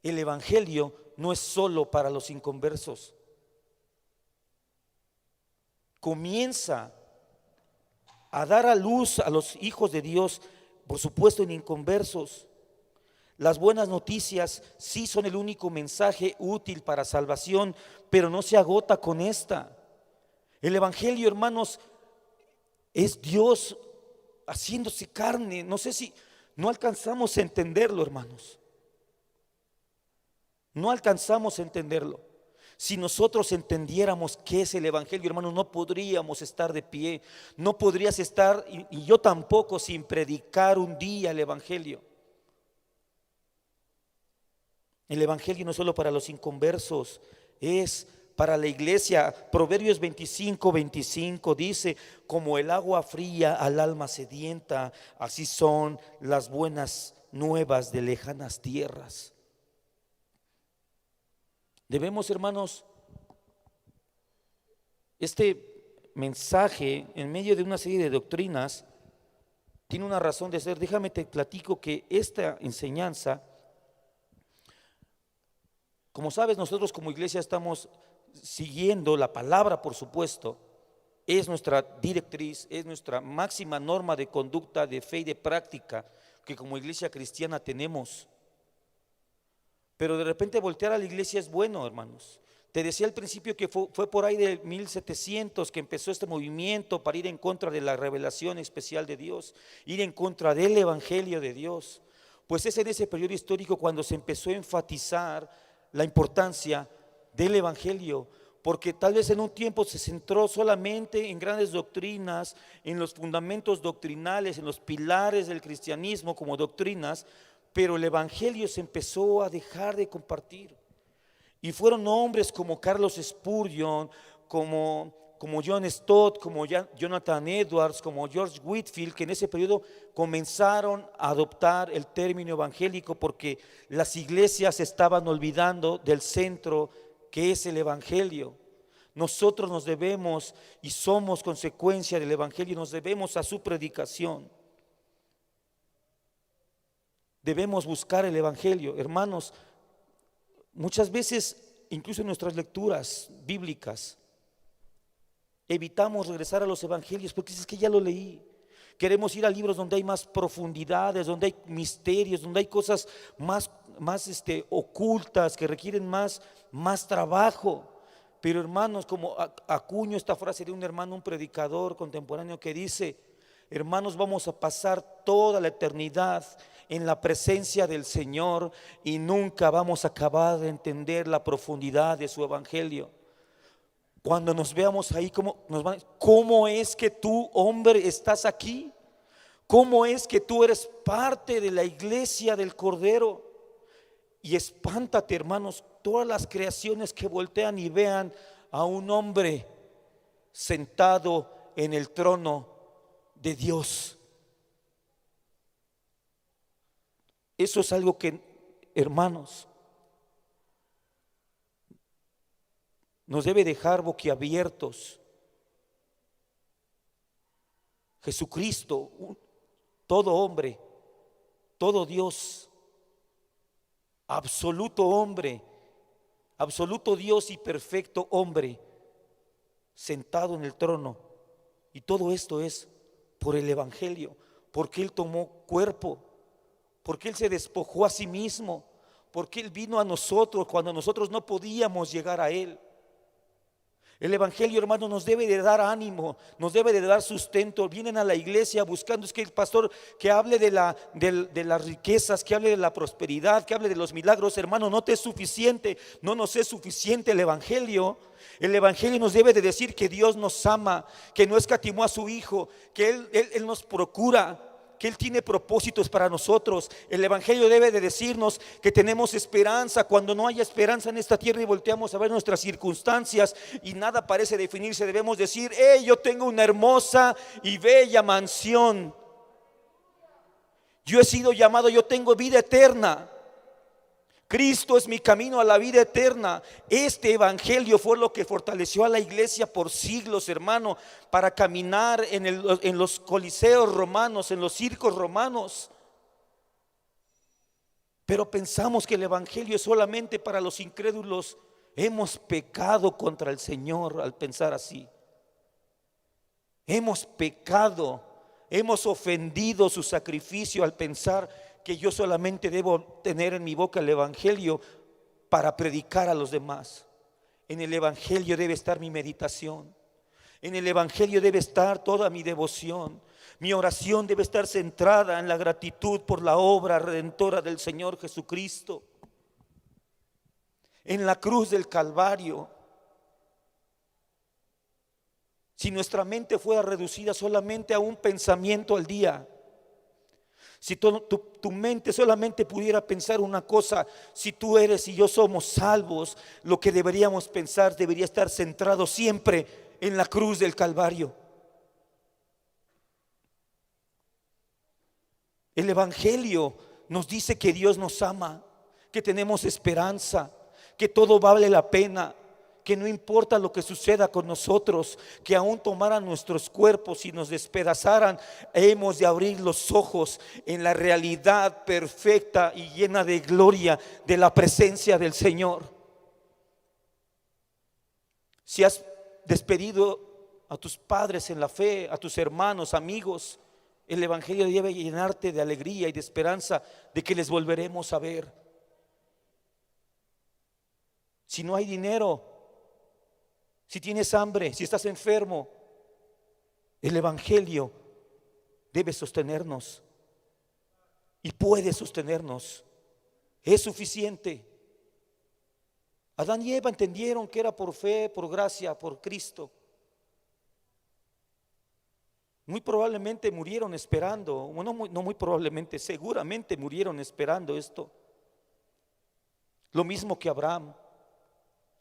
el evangelio no es solo para los inconversos. Comienza a dar a luz a los hijos de Dios, por supuesto en inconversos. Las buenas noticias sí son el único mensaje útil para salvación, pero no se agota con esta. El evangelio, hermanos, es Dios haciéndose carne. No sé si no alcanzamos a entenderlo, hermanos. No alcanzamos a entenderlo. Si nosotros entendiéramos qué es el evangelio, hermanos, no podríamos estar de pie. No podrías estar, y yo tampoco, sin predicar un día el evangelio. El evangelio no es solo para los inconversos, es para la iglesia. Proverbios 25:25 dice: como el agua fría al alma sedienta, así son las buenas nuevas de lejanas tierras. Debemos, hermanos, este mensaje en medio de una serie de doctrinas tiene una razón de ser. Déjame te platico que esta enseñanza, como sabes, nosotros como iglesia estamos siguiendo la palabra, por supuesto. Es nuestra directriz, es nuestra máxima norma de conducta, de fe y de práctica que como iglesia cristiana tenemos. Pero de repente voltear a la iglesia es bueno, hermanos. Te decía al principio que fue por ahí de 1700 que empezó este movimiento para ir en contra de la revelación especial de Dios, ir en contra del evangelio de Dios. Pues es en ese periodo histórico cuando se empezó a enfatizar la importancia del evangelio, porque tal vez en un tiempo se centró solamente en grandes doctrinas, en los fundamentos doctrinales, en los pilares del cristianismo como doctrinas, pero el evangelio se empezó a dejar de compartir. Y fueron hombres como Carlos Spurgeon, como John Stott, como Jonathan Edwards, como George Whitefield, que en ese periodo comenzaron a adoptar el término evangélico porque las iglesias se estaban olvidando del centro que es el evangelio. Nosotros nos debemos y somos consecuencia del evangelio, nos debemos a su predicación. Debemos buscar el evangelio, hermanos. Muchas veces, incluso en nuestras lecturas bíblicas, evitamos regresar a los evangelios porque es que ya lo leí. Queremos ir a libros donde hay más profundidades, donde hay misterios, donde hay cosas más ocultas que requieren más trabajo. Pero hermanos, como acuño esta frase de un hermano, un predicador contemporáneo que dice: hermanos, vamos a pasar toda la eternidad en la presencia del Señor y nunca vamos a acabar de entender la profundidad de su evangelio. Cuando nos veamos ahí, ¿cómo es que tú, hombre, estás aquí? ¿Cómo es que tú eres parte de la iglesia del Cordero? Y espántate, hermanos, todas las creaciones que voltean y vean a un hombre sentado en el trono de Dios. Eso es algo que, hermanos, nos debe dejar boquiabiertos. Jesucristo, todo hombre, todo Dios, absoluto hombre, absoluto Dios y perfecto hombre, sentado en el trono. Y todo esto es por el evangelio, porque Él tomó cuerpo, porque Él se despojó a sí mismo, porque Él vino a nosotros cuando nosotros no podíamos llegar a Él. El evangelio, hermano, nos debe de dar ánimo, nos debe de dar sustento. Vienen a la iglesia buscando, es que el pastor que hable de las riquezas, que hable de la prosperidad, que hable de los milagros. Hermano, no te es suficiente, no nos es suficiente el evangelio. El evangelio nos debe de decir que Dios nos ama, que no escatimó a su Hijo, que Él nos procura, que Él tiene propósitos para nosotros. El evangelio debe de decirnos que tenemos esperanza cuando no haya esperanza en esta tierra y volteamos a ver nuestras circunstancias y nada parece definirse. Debemos decir: yo tengo una hermosa y bella mansión, yo he sido llamado, yo tengo vida eterna. Cristo es mi camino a la vida eterna. Este evangelio fue lo que fortaleció a la iglesia por siglos, hermano, para caminar en los coliseos romanos, en los circos romanos. Pero pensamos que el evangelio es solamente para los incrédulos. Hemos pecado contra el Señor al pensar así. Hemos pecado, hemos ofendido su sacrificio al pensar que yo solamente debo tener en mi boca el evangelio para predicar a los demás. En el evangelio debe estar mi meditación. En el evangelio debe estar toda mi devoción. Mi oración debe estar centrada en la gratitud por la obra redentora del Señor Jesucristo. En la cruz del Calvario. Si nuestra mente fuera reducida solamente a un pensamiento al día, si tu mente solamente pudiera pensar una cosa, si tú eres y yo somos salvos, lo que deberíamos pensar debería estar centrado siempre en la cruz del Calvario. El evangelio nos dice que Dios nos ama, que tenemos esperanza, que todo vale la pena, que no importa lo que suceda con nosotros, que aún tomaran nuestros cuerpos y nos despedazaran, hemos de abrir los ojos en la realidad perfecta y llena de gloria de la presencia del Señor. Si has despedido a tus padres en la fe, a tus hermanos, amigos, el evangelio debe llenarte de alegría y de esperanza de que les volveremos a ver. Si no hay dinero, si tienes hambre, si estás enfermo, el evangelio debe sostenernos y puede sostenernos. Es suficiente. Adán y Eva entendieron que era por fe, por gracia, por Cristo. Muy probablemente murieron esperando, no muy probablemente, seguramente murieron esperando esto. Lo mismo que Abraham,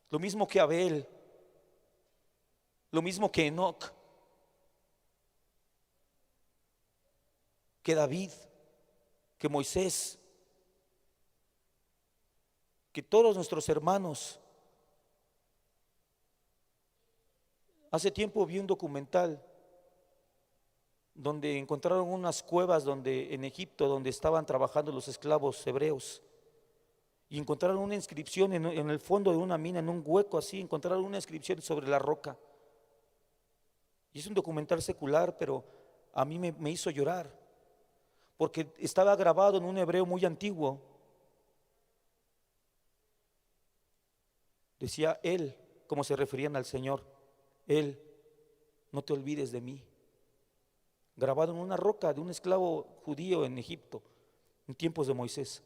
lo mismo que Abel, lo mismo que Enoc, que David, que Moisés, que todos nuestros hermanos. Hace tiempo vi un documental donde encontraron unas cuevas en Egipto donde estaban trabajando los esclavos hebreos, y encontraron una inscripción en el fondo de una mina, en un hueco así, encontraron una inscripción sobre la roca. Y es un documental secular, pero a mí me hizo llorar, porque estaba grabado en un hebreo muy antiguo. Decía Él, como se referían al Señor, Él, no te olvides de mí. Grabado en una roca de un esclavo judío en Egipto, en tiempos de Moisés.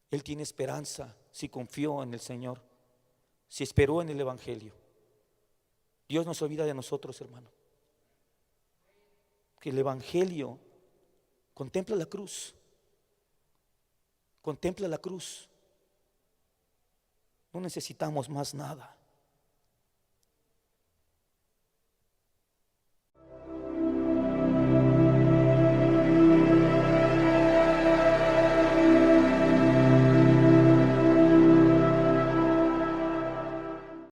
Él tiene esperanza si confió en el Señor, si esperó en el evangelio. Dios no se olvida de nosotros, hermano. Que el evangelio contempla la cruz. Contempla la cruz. No necesitamos más nada.